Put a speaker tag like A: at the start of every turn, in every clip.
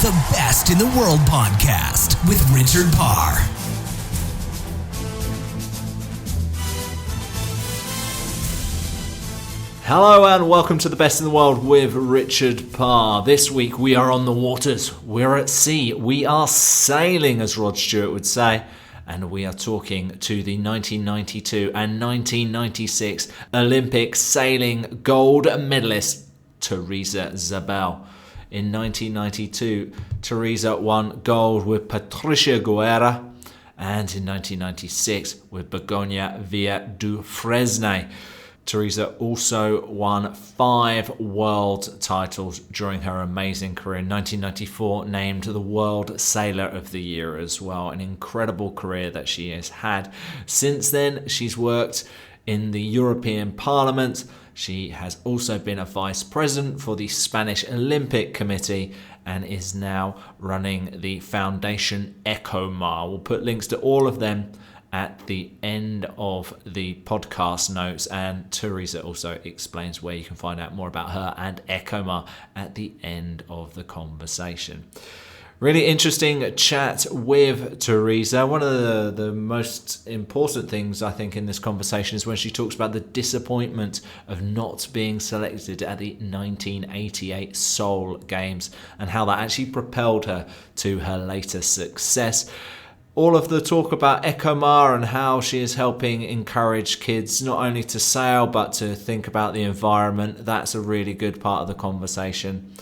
A: The Best in the World podcast with Richard Parr.
B: Hello and welcome to The Best in the World with Richard Parr. This week we are on the waters, we're at sea, we are sailing as Rod Stewart would say, and we are talking to the 1992 and 1996 Olympic sailing gold medalist Theresa Zabell. In 1992, Theresa won gold with Patricia Guerra, and in 1996 with Begonia Villa du Fresne. Theresa also won 5 world titles during her amazing career. In 1994, named the World Sailor of the Year as well. An incredible career that she has had. Since then, she's worked in the European Parliament. She has also been a vice president for the Spanish Olympic Committee and is now running the foundation ECOMAR. We'll put links to all of them at the end of the podcast notes, and Theresa also explains where you can find out more about her and ECOMAR at the end of the conversation. Really interesting chat with Theresa. One of the most important things I think in this conversation is when she talks about the disappointment of not being selected at the 1988 Seoul Games and how that actually propelled her to her later success. All of the talk about ECOMAR and how she is helping encourage kids not only to sail but to think about the environment. That's a really good part of the conversation.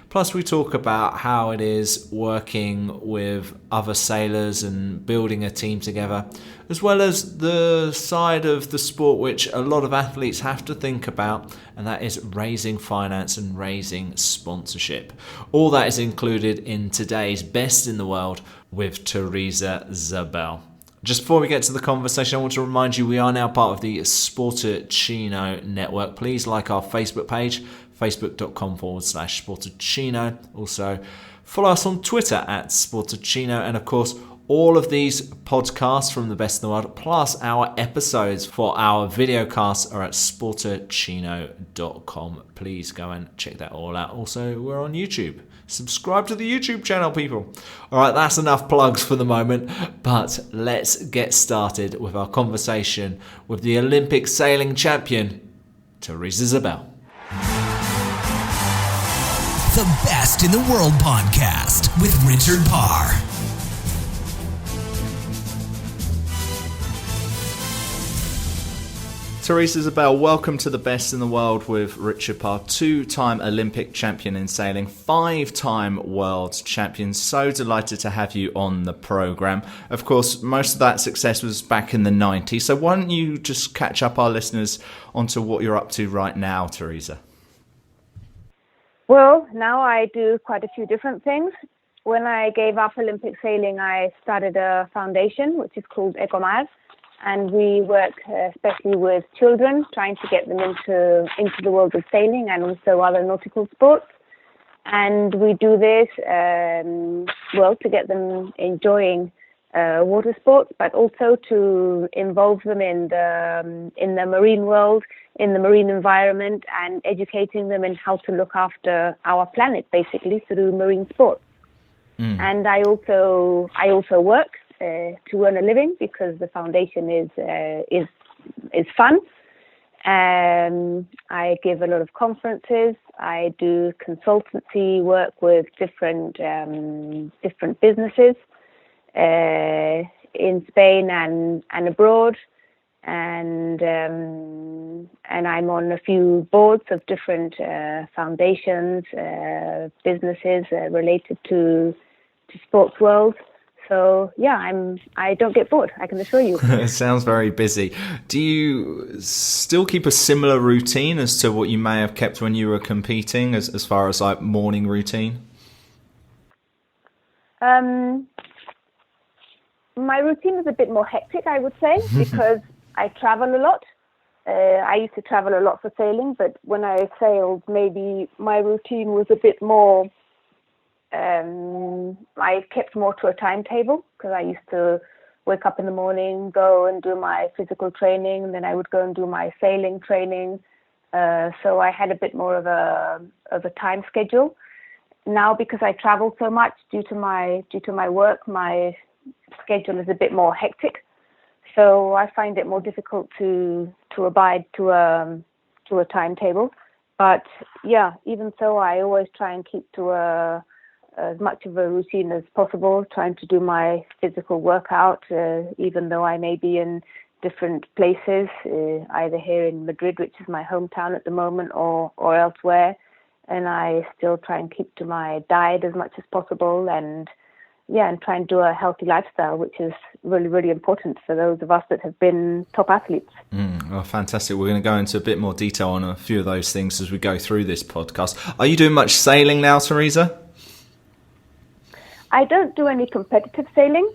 B: Plus we talk about how it is working with other sailors and building a team together, as well as the side of the sport which a lot of athletes have to think about, and that is raising finance and raising sponsorship. All that is included in today's Best in the World with Theresa Zabell. Just before we get to the conversation, I want to remind you we are now part of the Sportacino network. Please like our Facebook page, facebook.com/Sportacino. Also, follow us on Twitter at Sportacino. And of course, all of these podcasts from the Best in the World, plus our episodes for our videocasts, are at sportacino.com. Please go and check that all out. Also, we're on YouTube. Subscribe to the YouTube channel, people. All right, that's enough plugs for the moment, but let's get started with our conversation with the Olympic sailing champion, Theresa Zabell.
A: The Best in the World podcast with Richard Parr.
B: Theresa Zabell, welcome to The Best in the World with Richard Parr, 2-time Olympic champion in sailing, 5-time world champion. So delighted to have you on the programme. Of course, most of that success was back in the 90s. So why don't you just catch up our listeners onto what you're up to right now, Theresa?
C: Well, now I do quite a few different things. When I gave up Olympic sailing, I started a foundation, which is called ECOMAR. And we work especially with children, trying to get them into the world of sailing and also other nautical sports. And we do this, to get them enjoying water sports, but also to involve them in the marine world, in the marine environment, and educating them in how to look after our planet, basically, through marine sports. And I also work to earn a living because the foundation is fun. I give a lot of conferences. I do consultancy work with different businesses in Spain and abroad, and I'm on a few boards of different foundations, businesses related to sports world. So yeah, I don't get bored, I can assure you.
B: It sounds very busy. Do you still keep a similar routine as to what you may have kept when you were competing, as far as like morning routine?
C: My routine is a bit more hectic, I would say, because I travel a lot. I used to travel a lot for sailing, but when I sailed, maybe my routine was a bit more. I kept more to a timetable because I used to wake up in the morning, go and do my physical training, and then I would go and do my sailing training. So I had a bit more of a time schedule. now because I travel so much due to my work, my schedule is a bit more hectic. So I find it more difficult to abide to a timetable. But yeah, even so, I always try and keep to as much of a routine as possible, trying to do my physical workout, even though I may be in different places, either here in Madrid, which is my hometown at the moment, or elsewhere. And I still try and keep to my diet as much as possible, and try and do a healthy lifestyle, which is really, really important for those of us that have been top athletes.
B: Oh, fantastic. We're going to go into a bit more detail on a few of those things as we go through this podcast. Are you doing much sailing now, Theresa?
C: I don't do any competitive sailing.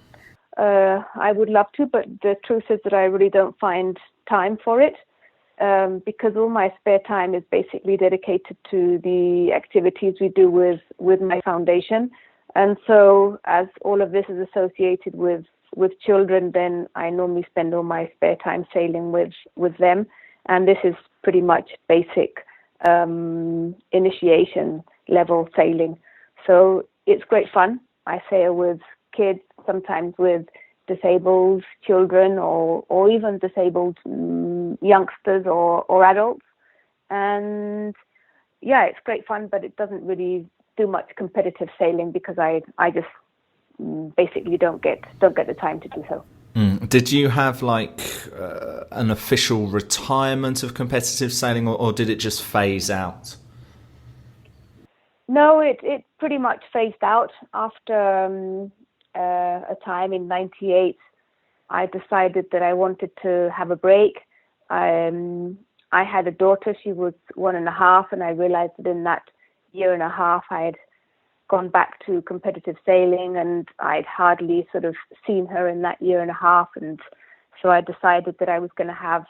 C: I would love to, but the truth is that I really don't find time for it, because all my spare time is basically dedicated to the activities we do with my foundation. And so as all of this is associated with children, then I normally spend all my spare time sailing with them. And this is pretty much basic initiation level sailing. So it's great fun. I sail with kids, sometimes with disabled children or even disabled youngsters or adults. And yeah, it's great fun, but it doesn't really do much competitive sailing because I just basically don't get the time to do so.
B: Did you have like an official retirement of competitive sailing, or did it just phase out?
C: No, it pretty much phased out after a time in '98. I decided that I wanted to have a break. I had a daughter. She was 1.5, and I realized that in that year and a half I had gone back to competitive sailing, and I'd hardly sort of seen her in that year and a half. And so I decided that I was going to have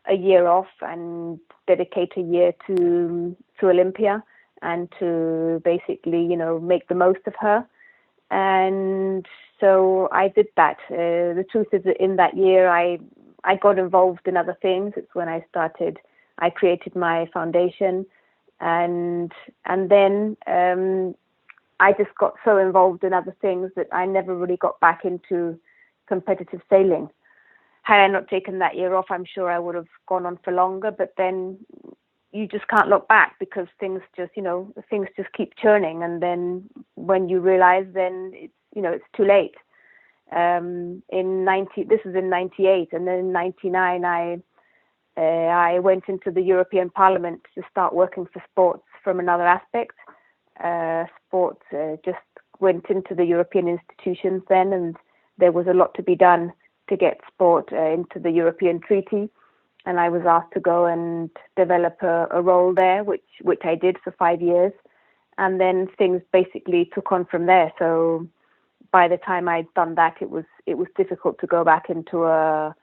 C: a year off and dedicate a year to Olympia and to basically, make the most of her. And so I did that. The truth is that in that year I got involved in other things. It's when I created my foundation, and then I just got so involved in other things that I never really got back into competitive sailing. Had I not taken that year off, I'm sure I would have gone on for longer, but then you just can't look back because things just keep churning. And then when you realize, then it's too late. This is in '98, and then in '99, I went into the European Parliament to start working for sports from another aspect. Sports just went into the European institutions then, and there was a lot to be done to get sport into the European Treaty. And I was asked to go and develop a role there, which I did for 5 years. And then things basically took on from there. So by the time I'd done that, it was difficult to go back into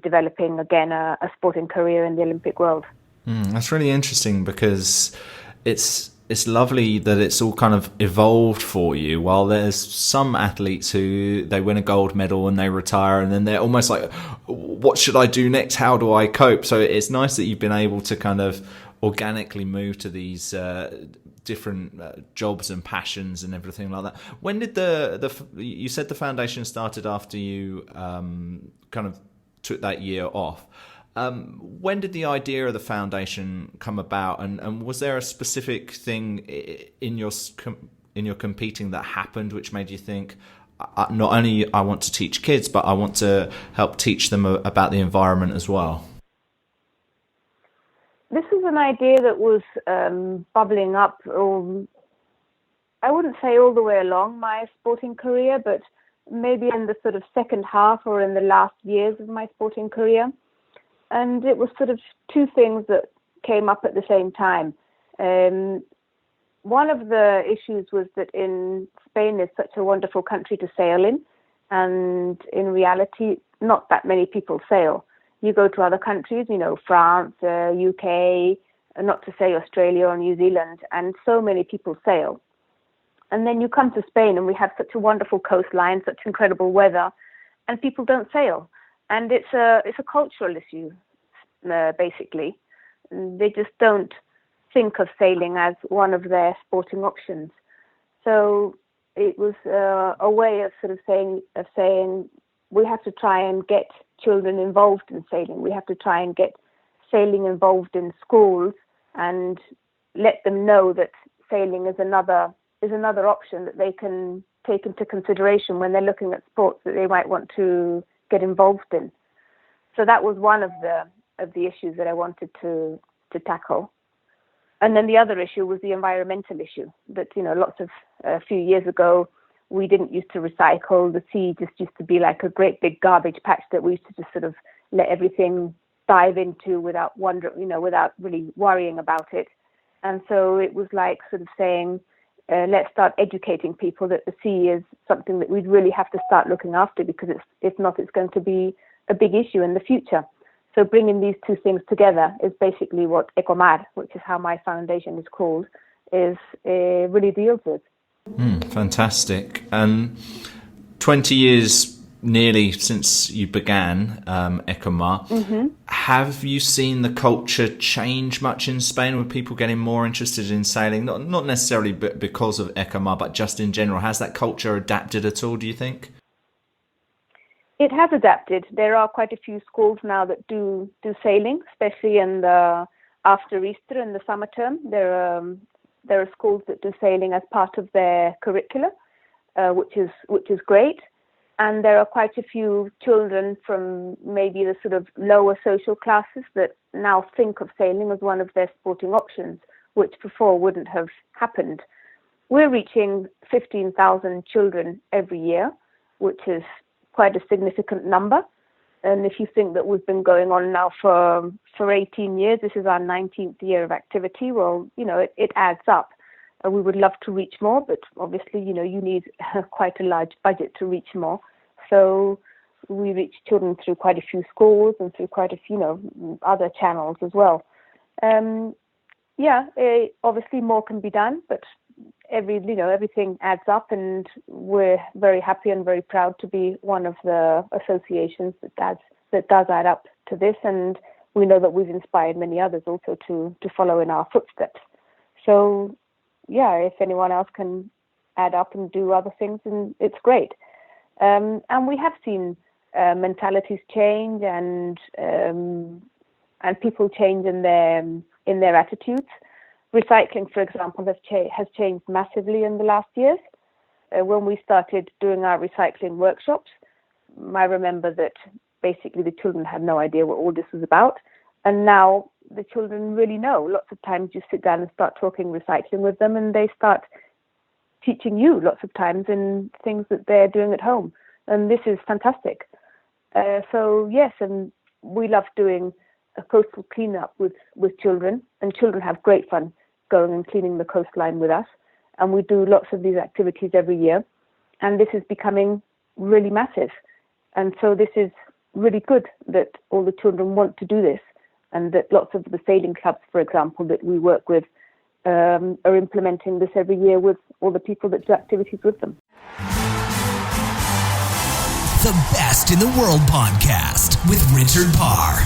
C: developing again a sporting career in the Olympic world.
B: That's really interesting because it's lovely that it's all kind of evolved for you. While there's some athletes who they win a gold medal and they retire, and then they're almost like, what should I do next? How do I cope? So it's nice that you've been able to kind of organically move to these different jobs and passions and everything like that. When did you said the foundation started after you kind of took that year off? When did the idea of the foundation come about, and was there a specific thing in your competing that happened which made you think, not only I want to teach kids, but I want to help teach them about the environment as well?
C: This is an idea that was bubbling up, I wouldn't say all the way along my sporting career, but maybe in the sort of second half or in the last years of my sporting career. And it was sort of two things that came up at the same time. One of the issues was that Spain is such a wonderful country to sail in, and in reality, not that many people sail. You go to other countries, France, UK, not to say Australia or New Zealand, and so many people sail. And then you come to Spain, and we have such a wonderful coastline, such incredible weather, and people don't sail. And it's a cultural issue, basically. They just don't think of sailing as one of their sporting options. So it was a way of sort of saying we have to try and get children involved in sailing. We have to try and get sailing involved in schools and let them know that sailing is another option that they can take into consideration when they're looking at sports that they might want to get involved in. So that was one of the issues that I wanted to tackle. And then the other issue was the environmental issue that, a few years ago, we didn't used to recycle. The sea just used to be like a great big garbage patch that we used to just sort of let everything dive into without really worrying about it. And so it was like sort of saying, let's start educating people that the sea is something that we'd really have to start looking after, because if not, it's going to be a big issue in the future. So bringing these two things together is basically what Ecomar, which is how my foundation is called, really deals with.
B: Fantastic. 20 years nearly since you began Ecomar. Mm-hmm. Have you seen the culture change much in Spain, with people getting more interested in sailing? Not necessarily because of Ecomar, but just in general. Has that culture adapted at all, do you think?
C: It has adapted. There are quite a few schools now that do sailing, especially after Easter in the summer term. There are schools that do sailing as part of their curricula, which is great. And there are quite a few children from maybe the sort of lower social classes that now think of sailing as one of their sporting options, which before wouldn't have happened. We're reaching 15,000 children every year, which is quite a significant number. And if you think that we've been going on now for 18 years, this is our 19th year of activity, well, it adds up. We would love to reach more, but obviously, you need quite a large budget to reach more. So we reach children through quite a few schools and through quite a few, other channels as well. Obviously more can be done, but everything adds up, and we're very happy and very proud to be one of the associations that does add up to this. And we know that we've inspired many others also to follow in our footsteps. So, if anyone else can add up and do other things, then it's great. And we have seen mentalities change and people change in their attitudes. Recycling, for example, has changed massively in the last years. When we started doing our recycling workshops, I remember that basically the children had no idea what all this was about. And now the children really know. Lots of times you sit down and start talking recycling with them, and they start teaching you lots of times in things that they're doing at home. And this is fantastic. And we love doing a coastal cleanup with children, and children have great fun going and cleaning the coastline with us. And we do lots of these activities every year, and this is becoming really massive. And so this is really good that all the children want to do this, and that lots of the sailing clubs, for example, that we work with are implementing this every year with all the people that do activities with them.
A: The Best in the World podcast with Richard Parr.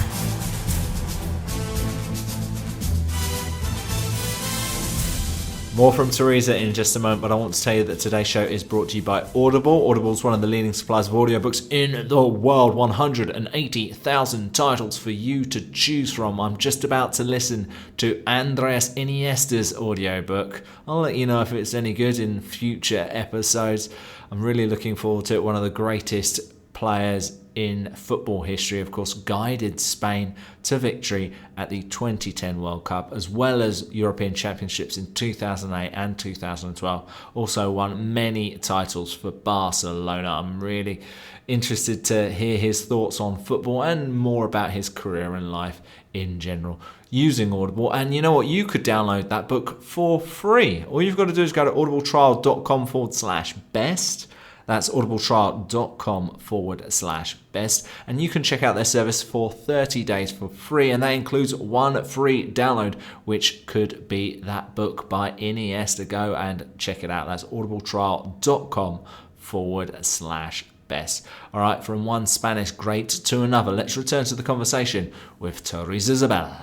B: More from Theresa in just a moment, but I want to tell you that today's show is brought to you by Audible. Audible is one of the leading suppliers of audiobooks in the world. 180,000 titles for you to choose from. I'm just about to listen to Andres Iniesta's audiobook. I'll let you know if it's any good in future episodes. I'm really looking forward to it. One of the greatest players in football history, of course, guided Spain to victory at the 2010 World Cup, as well as European Championships in 2008 and 2012. Also won many titles for Barcelona. I'm really interested to hear his thoughts on football and more about his career and life in general using Audible. And you know what? You could download that book for free. All you've got to do is go to audibletrial.com/best. That's audibletrial.com/best. And you can check out their service for 30 days for free. And that includes one free download, which could be that book by Iniesta. Go and check it out. That's audibletrial.com/best. All right, from one Spanish great to another, let's return to the conversation with Theresa Zabell.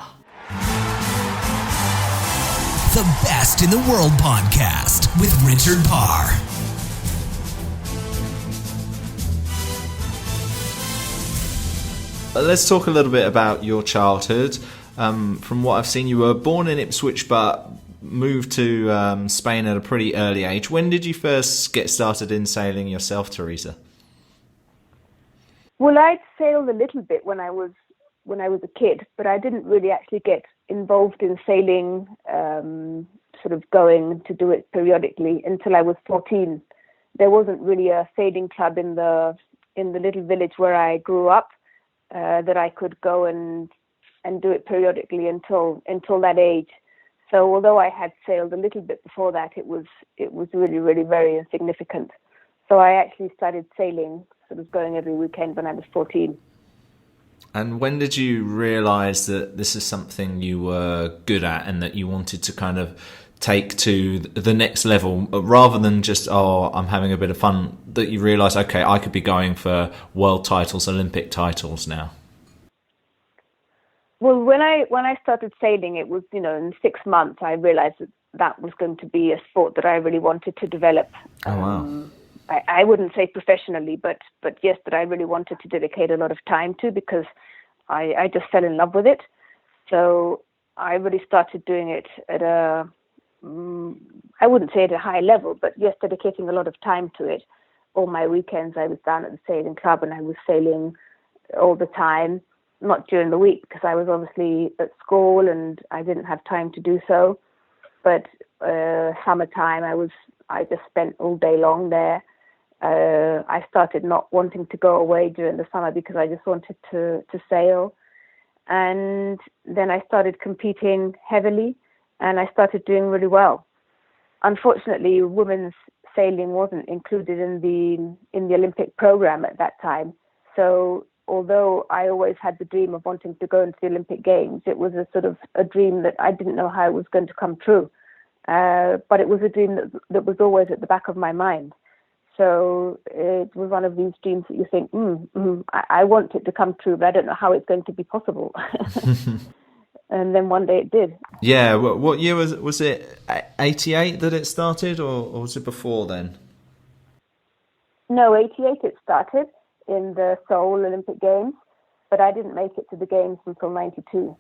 A: the Best in the World podcast with Richard Parr.
B: Let's talk a little bit about your childhood. From what I've seen, you were born in Ipswich but moved to Spain at a pretty early age. When did you first get started in sailing yourself, Theresa?
C: Well, I'd sailed a little bit when I was a kid, but I didn't really actually get involved in sailing, sort of going to do it periodically until I was 14. There wasn't really a sailing club in the little village where I grew up that I could go and do it periodically until that age. So although I had sailed a little bit before that, it was really, really very insignificant. So I actually started sailing, sort of going every weekend when I was 14.
B: And when did you realise that this is something you were good at and that you wanted to kind of take to the next level, rather than just, I'm having a bit of fun, that you realised, okay, I could be going for world titles, Olympic titles now?
C: Well, when I started sailing, it was, in 6 months, I realised that was going to be a sport that I really wanted to develop.
B: Oh, wow.
C: I wouldn't say professionally, but yes, that I really wanted to dedicate a lot of time to, because I just fell in love with it. So I really started doing it at I wouldn't say at a high level, but yes, dedicating a lot of time to it. All my weekends I was down at the sailing club and I was sailing all the time, not during the week because I was obviously at school and I didn't have time to do so. But summertime I just spent all day long there. I started not wanting to go away during the summer because I just wanted to sail. And then I started competing heavily and I started doing really well. Unfortunately, women's sailing wasn't included in the Olympic program at that time. So although I always had the dream of wanting to go into the Olympic Games, it was a sort of a dream that I didn't know how it was going to come true. But it was a dream that was always at the back of my mind. So it was one of these dreams that you think, I want it to come true, but I don't know how it's going to be possible. And then one day it did.
B: Yeah, what year was it? 88 that it started, or was it before then?
C: No, 88 it started in the Seoul Olympic Games, but I didn't make it to the Games until 92.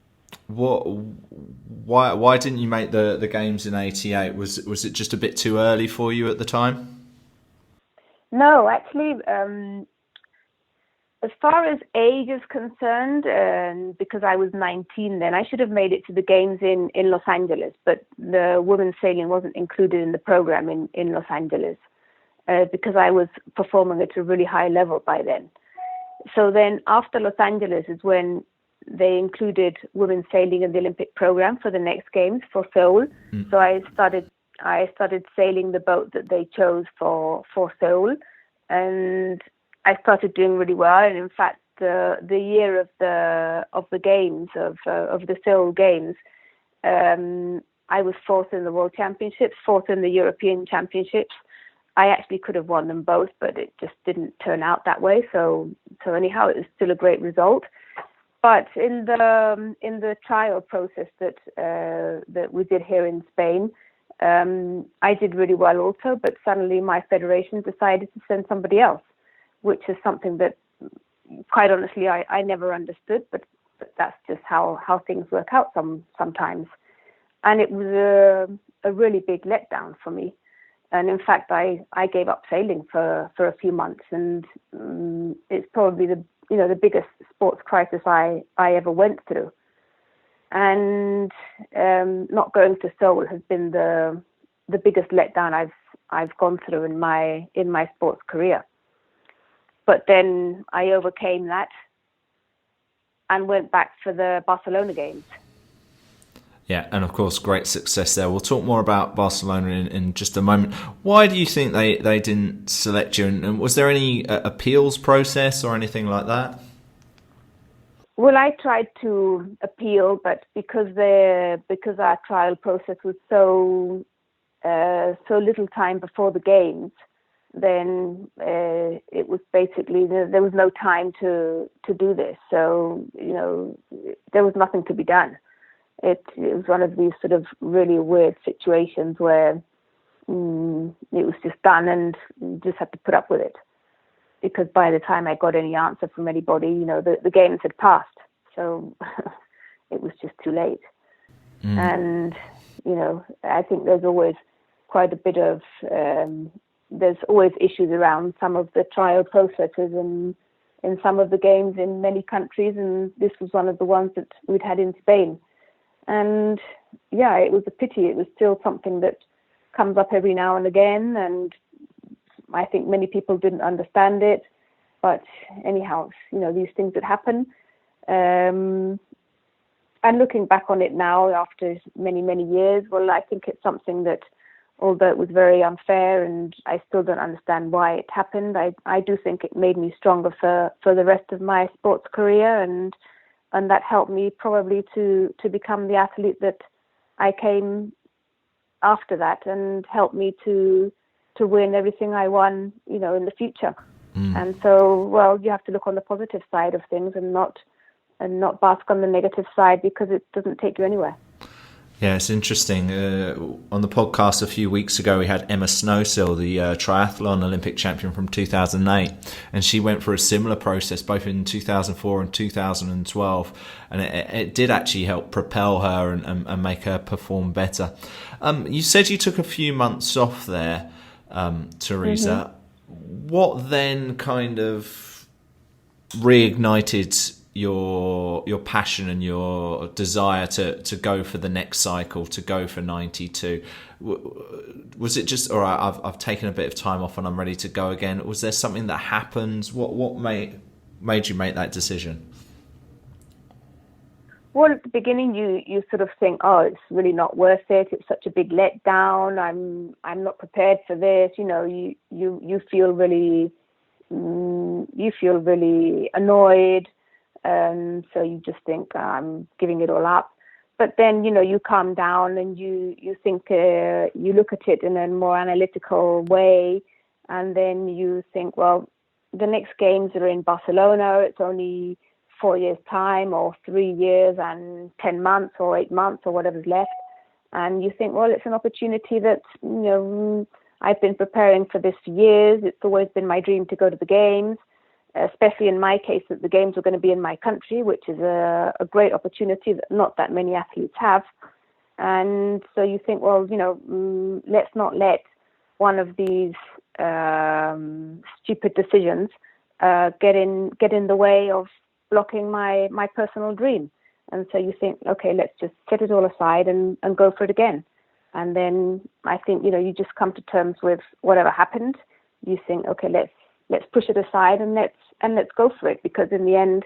B: Why didn't you make the Games in 88? Was it just a bit too early for you at the time?
C: No, actually, as far as age is concerned, because I was 19 then, I should have made it to the Games in Los Angeles, but the women's sailing wasn't included in the program in Los Angeles because I was performing at a really high level by then. So then after Los Angeles is when they included women's sailing in the Olympic program for the next Games, for Seoul. So I started sailing the boat that they chose for Seoul, and I started doing really well. And in fact, the year of the Games of the Seoul Games, I was fourth in the World Championships, fourth in the European Championships. I actually could have won them both, but it just didn't turn out that way. So anyhow, it was still a great result. But in the trial process that we did here in Spain, I did really well also. But suddenly my federation decided to send somebody else, which is something that, quite honestly, I never understood. But that's just how things work out sometimes. And it was a really big letdown for me. And in fact, I gave up sailing for a few months, and it's probably the biggest sports crisis I ever went through. And not going to Seoul has been the biggest letdown I've gone through in my sports career. But then I overcame that and went back for the Barcelona Games.
B: Yeah, and of course, great success there. We'll talk more about Barcelona in just a moment. Why do you think they didn't select you? And was there any appeals process or anything like that?
C: Well, I tried to appeal, but because our trial process was so little time before the Games, then it was basically there was no time to do this. So there was nothing to be done. it was one of these sort of really weird situations where it was just done and you just had to put up with it. Because by the time I got any answer from anybody, the games had passed. So it was just too late. And, I think there's always quite a bit of, there's always issues around some of the trial processes and in some of the games in many countries. And this was one of the ones that we'd had in Spain. And yeah, it was a pity. It was still something that comes up every now and again. And I think many people didn't understand it. But anyhow, these things that happen. And looking back on it now, after many, many years, well, I think it's something that, although it was very unfair and I still don't understand why it happened, I do think it made me stronger for the rest of my sports career, and that helped me probably to become the athlete that I came after that, and helped me to win everything I won, in the future. And so, well, you have to look on the positive side of things and not bask on the negative side, because it doesn't take you anywhere.
B: Yeah, it's interesting. On the podcast a few weeks ago, we had Emma Snowsill, the triathlon Olympic champion from 2008, and she went through a similar process both in 2004 and 2012, and it did actually help propel her and make her perform better. You said you took a few months off there, Theresa. What then kind of reignited your passion and your desire to go for the next cycle, to go for 92? Was it just, all right, I've taken a bit of time off and I'm ready to go again? Was there something that happened? What made you make that decision?
C: Well, at the beginning, you sort of think, oh, it's really not worth it. It's such a big letdown. I'm not prepared for this. You feel really annoyed. So you just think, I'm giving it all up. But then, you calm down and you think, you look at it in a more analytical way. And then you think, well, the next games are in Barcelona. It's only 4 years' time, or 3 years and 10 months or 8 months or whatever's left. And you think, well, it's an opportunity that, I've been preparing for this for years. It's always been my dream to go to the games, especially in my case that the games were going to be in my country, which is a great opportunity that not that many athletes have. And so you think, well, let's not let one of these stupid decisions get in the way of blocking my personal dream. And so you think, okay, let's just set it all aside and go for it again. And then I think, you just come to terms with whatever happened. You think, okay, let's push it aside and let's go for it, because in the end,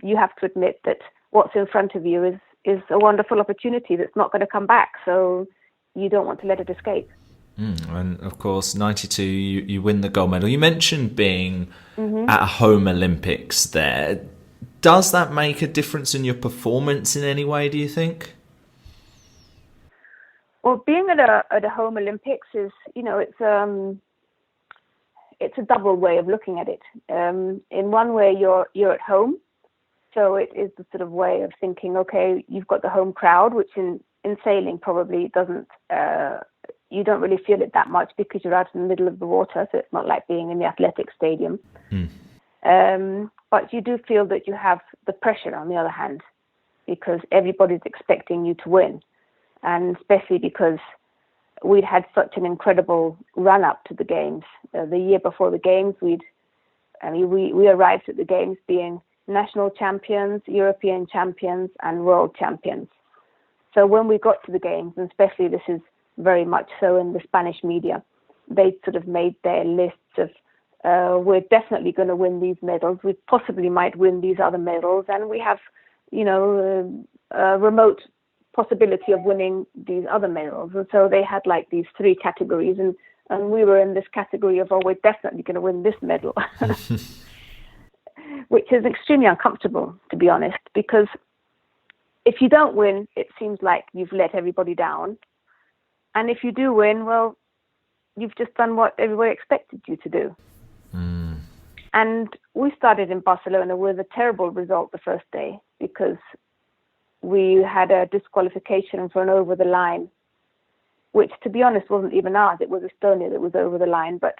C: you have to admit that what's in front of you is a wonderful opportunity that's not going to come back. So you don't want to let it escape.
B: And of course, 92, you win the gold medal. You mentioned being at a home Olympics there. Does that make a difference in your performance in any way, do you think?
C: Well, being at a home Olympics is, it's a double way of looking at it. In one way, you're at home, so it is the sort of way of thinking, okay, you've got the home crowd, which in sailing probably doesn't, you don't really feel it that much because you're out in the middle of the water, so it's not like being in the athletic stadium. But you do feel that you have the pressure on the other hand, because everybody's expecting you to win. And especially because we'd had such an incredible run up to the games. The year before the games, we arrived at the games being national champions, European champions, and world champions. So when we got to the games, and especially this is very much so in the Spanish media, they sort of made their lists of, we're definitely going to win these medals. We possibly might win these other medals, and we have, a remote possibility of winning these other medals. And so they had like these three categories, and we were in this category of, oh, we're definitely going to win this medal, which is extremely uncomfortable, to be honest, because if you don't win, it seems like you've let everybody down. And if you do win, well, you've just done what everybody expected you to do. And we started in Barcelona with a terrible result the first day, because we had a disqualification for an over the line, which, to be honest, wasn't even ours. It was Estonia that was over the line, but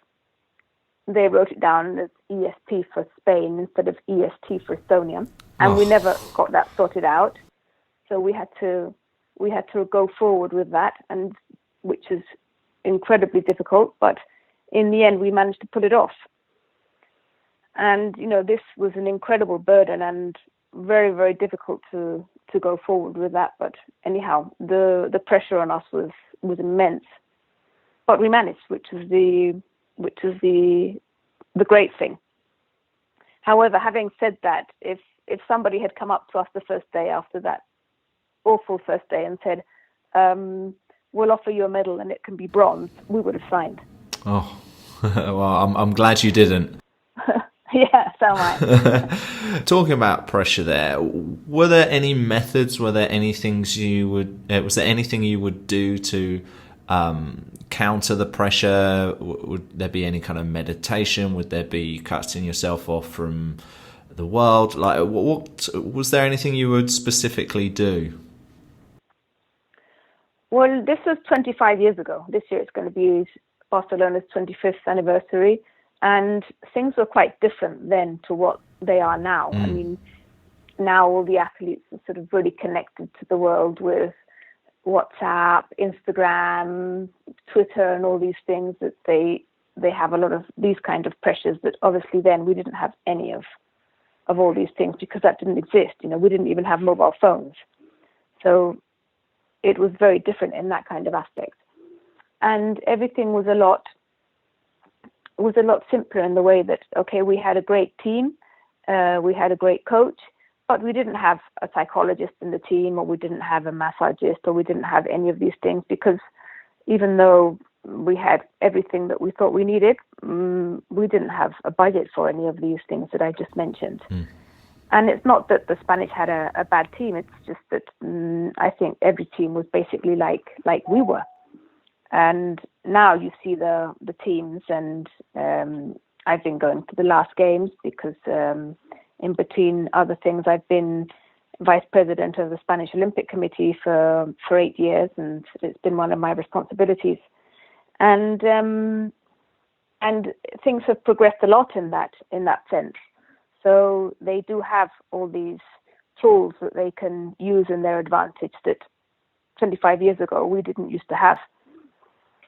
C: they wrote it down as ESP for Spain instead of EST for Estonia, and we never got that sorted out. So we had to go forward with that, and which is incredibly difficult. But in the end, we managed to pull it off. And this was an incredible burden and very, very difficult to go forward with that. But anyhow, the pressure on us was immense. But we managed, which is the great thing. However, having said that, if somebody had come up to us the first day after that awful first day and said, we'll offer you a medal and it can be bronze, we would have signed.
B: Oh, well, I'm glad you didn't.
C: Yeah, so am I.
B: Talking about pressure there, were there any methods, was there anything you would do to counter the pressure? Would there be any kind of meditation? Would there be cutting yourself off from the world? Like, what was there anything you would specifically do?
C: Well, this was 25 years ago. This year it's going to be Barcelona's 25th anniversary, and things were quite different then to what they are now. I mean, now all the athletes are sort of really connected to the world with WhatsApp, Instagram, Twitter, and all these things that they have a lot of these kind of pressures that obviously then we didn't have any of all these things because that didn't exist. We didn't even have mobile phones. So it was very different in that kind of aspect. And everything was a lot simpler in the way that, okay, we had a great team, we had a great coach, but we didn't have a psychologist in the team, or we didn't have a massagist, or we didn't have any of these things, because even though we had everything that we thought we needed, we didn't have a budget for any of these things that I just mentioned. And it's not that the Spanish had a bad team, it's just that I think every team was basically like we were. And now you see the teams, and I've been going to the last games because in between other things, I've been vice president of the Spanish Olympic Committee for 8 years, and it's been one of my responsibilities. And things have progressed a lot in that sense. So they do have all these tools that they can use in their advantage that 25 years ago we didn't used to have.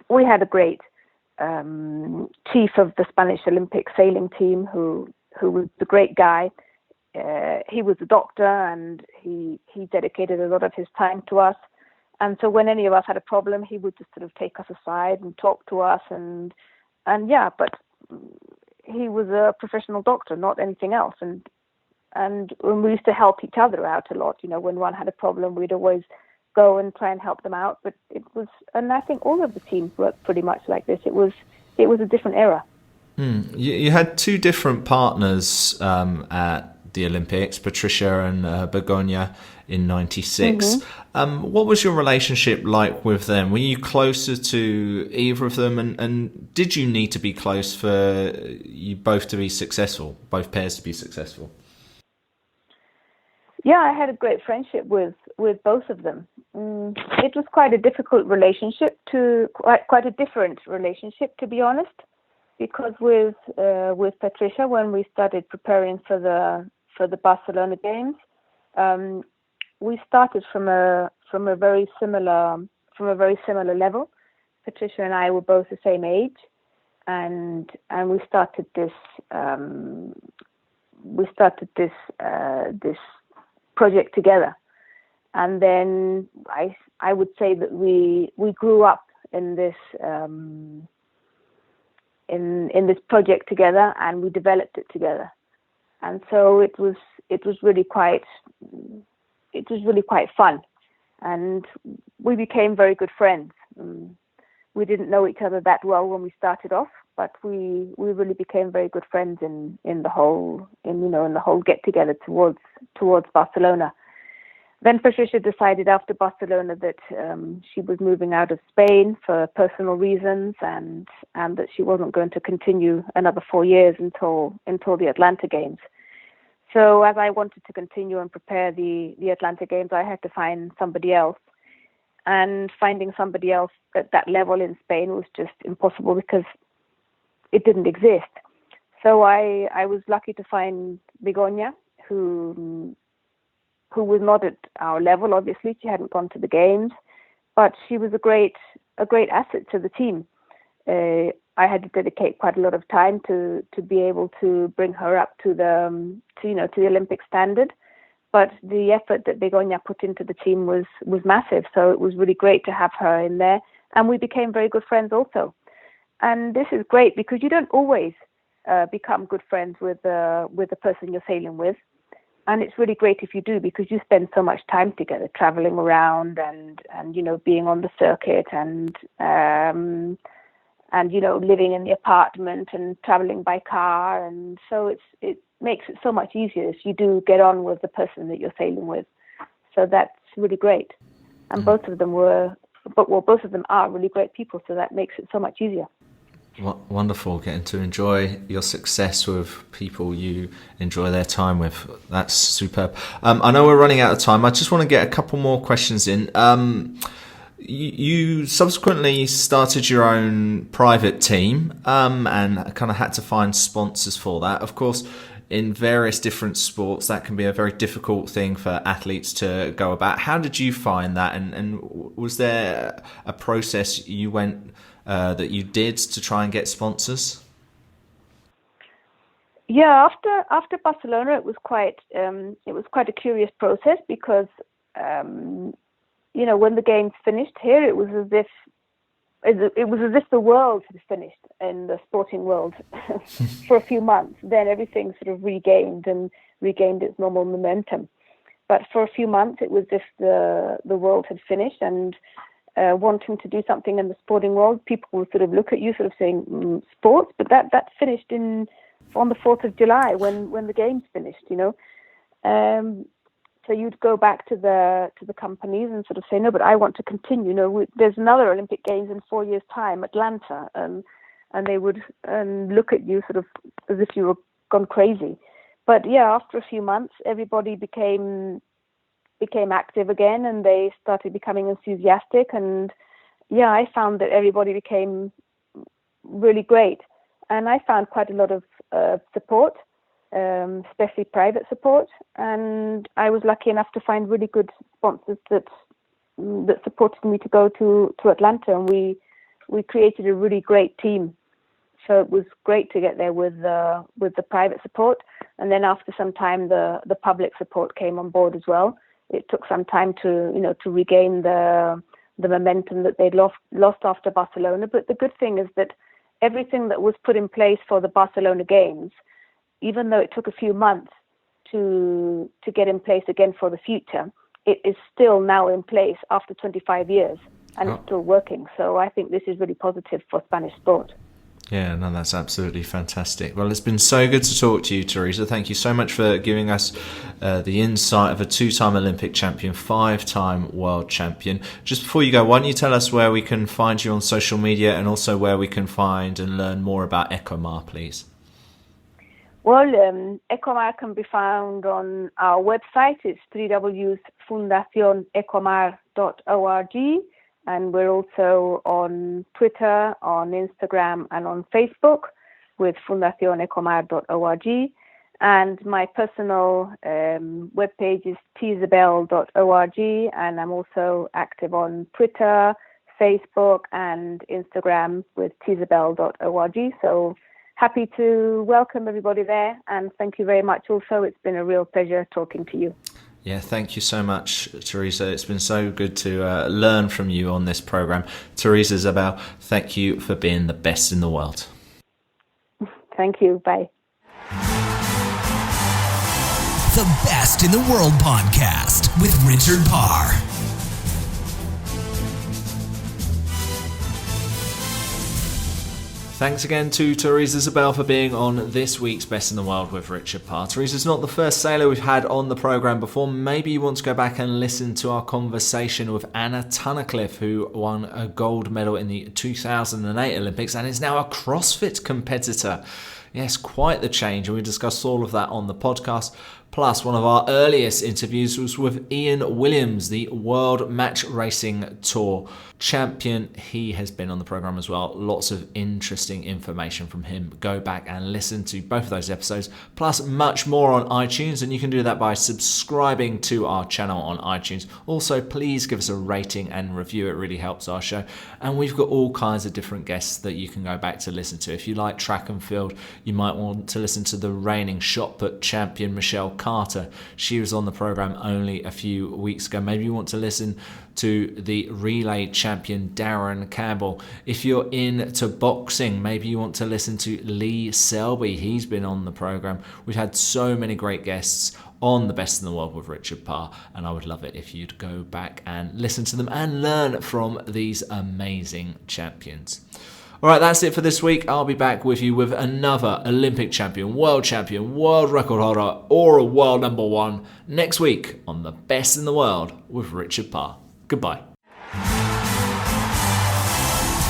C: We had a great chief of the Spanish Olympic sailing team who was a great guy. He was a doctor, and he dedicated a lot of his time to us. And so when any of us had a problem, he would just sort of take us aside and talk to us. And but he was a professional doctor, not anything else. And we used to help each other out a lot. When one had a problem, we'd always go and try and help them out. But it was, and I think all of the teams worked pretty much like this. It was a different era.
B: You had two different partners at the Olympics, Patricia and Begoña in '96. What was your relationship like with them? Were you closer to either of them, and did you need to be close for you both to be successful, both pairs to be successful?
C: Yeah, I had a great friendship with both of them. It was quite a difficult relationship, quite a different relationship, to be honest, because with Patricia, when we started preparing for the Barcelona games, we started from a very similar level. Patricia and I were both the same age, and we started this project together. And then I would say that we grew up in this in this project together, and we developed it together. And so it was really quite fun, and we became very good friends. We didn't know each other that well when we started off, but we really became very good friends in the whole get together towards Barcelona. Then Patricia decided after Barcelona that she was moving out of Spain for personal reasons, and that she wasn't going to continue another 4 years until the Atlanta Games. So as I wanted to continue and prepare the Atlanta Games, I had to find somebody else. And finding somebody else at that level in Spain was just impossible because it didn't exist. So I was lucky to find Begoña, who was not at our level. Obviously, she hadn't gone to the games, but she was a great asset to the team. I had to dedicate quite a lot of time to be able to bring her up to the Olympic standard. But the effort that Begoña put into the team was massive. So it was really great to have her in there, and we became very good friends also. And this is great because you don't always become good friends with the person you're sailing with. And it's really great if you do, because you spend so much time together, traveling around and being on the circuit and living in the apartment and traveling by car. And so it makes it so much easier if you do get on with the person that you're sailing with. So that's really great. And both of them are really great people. So that makes it so much easier.
B: Wonderful, getting to enjoy your success with people you enjoy their time with. That's superb. I know we're running out of time. I just want to get a couple more questions in. You subsequently started your own private team and kind of had to find sponsors for that. Of course, in various different sports, that can be a very difficult thing for athletes to go about. How did you find that? And was there a process you went that you did to try and get sponsors?
C: Yeah, after Barcelona, it was quite a curious process because when the games finished here, it was as if the world had finished in the sporting world for a few months. Then everything sort of regained its normal momentum. But for a few months, it was as if the world had finished, and wanting to do something in the sporting world, people would sort of look at you, sort of saying sports, but that finished on the 4th of July when the games finished, So you'd go back to the companies and sort of say, no, but I want to continue. There's another Olympic Games in 4 years' time, Atlanta, and they would look at you sort of as if you were gone crazy. But yeah, after a few months, everybody became active again, and they started becoming enthusiastic. And yeah, I found that everybody became really great, and I found quite a lot of support, especially private support. And I was lucky enough to find really good sponsors that supported me to go to Atlanta, and we created a really great team. So it was great to get there with the private support, and then after some time, the public support came on board as well. It took some time to regain the momentum that they'd lost after Barcelona. But the good thing is that everything that was put in place for the Barcelona Games, even though it took a few months to get in place again for the future, it is still now in place after 25 years and it's still working. So I think this is really positive for Spanish sport.
B: Yeah, no, that's absolutely fantastic. Well, it's been so good to talk to you, Theresa. Thank you so much for giving us the insight of a 2-time Olympic champion, 5-time world champion. Just before you go, why don't you tell us where we can find you on social media and also where we can find and learn more about Ecomar, please?
C: Well, Ecomar can be found on our website. It's www.fundacionecomar.org. And we're also on Twitter, on Instagram, and on Facebook with fundacionecomar.org. And my personal webpage is tzabell.org. And I'm also active on Twitter, Facebook, and Instagram with tzabell.org. So happy to welcome everybody there. And thank you very much also. It's been a real pleasure talking to you.
B: Yeah, thank you so much, Theresa. It's been so good to learn from you on this program. Theresa Zabell, thank you for being the best in the world.
C: Thank you. Bye.
A: The Best in the World podcast with Richard Parr.
B: Thanks again to Theresa Zabell for being on this week's Best in the World with Richard Parr. Theresa's not the first sailor we've had on the programme before. Maybe you want to go back and listen to our conversation with Anna Tunnicliffe, who won a gold medal in the 2008 Olympics and is now a CrossFit competitor. Yes, quite the change, and we discussed all of that on the podcast. Plus, one of our earliest interviews was with Ian Williams, the World Match Racing Tour champion. He has been on the program as well. Lots of interesting information from him. Go back and listen to both of those episodes, plus much more on iTunes, and you can do that by subscribing to our channel on iTunes. Also, please give us a rating and review. It really helps our show. And we've got all kinds of different guests that you can go back to listen to. If you like track and field, you might want to listen to the reigning shot put champion Michelle Carter. She was on the program only a few weeks ago. Maybe you want to listen to the relay champion Darren Campbell. If you're into boxing, maybe you want to listen to Lee Selby. He's been on the program. We've had so many great guests on The Best in the World with Richard Parr, and I would love it if you'd go back and listen to them and learn from these amazing champions. All right, that's it for this week. I'll be back with you with another Olympic champion, world record holder, or a world number one next week on The Best in the World with Richard Parr. Goodbye.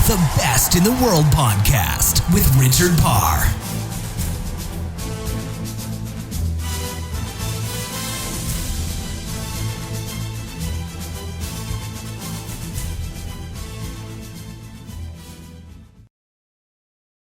A: The Best in the World podcast with Richard Parr.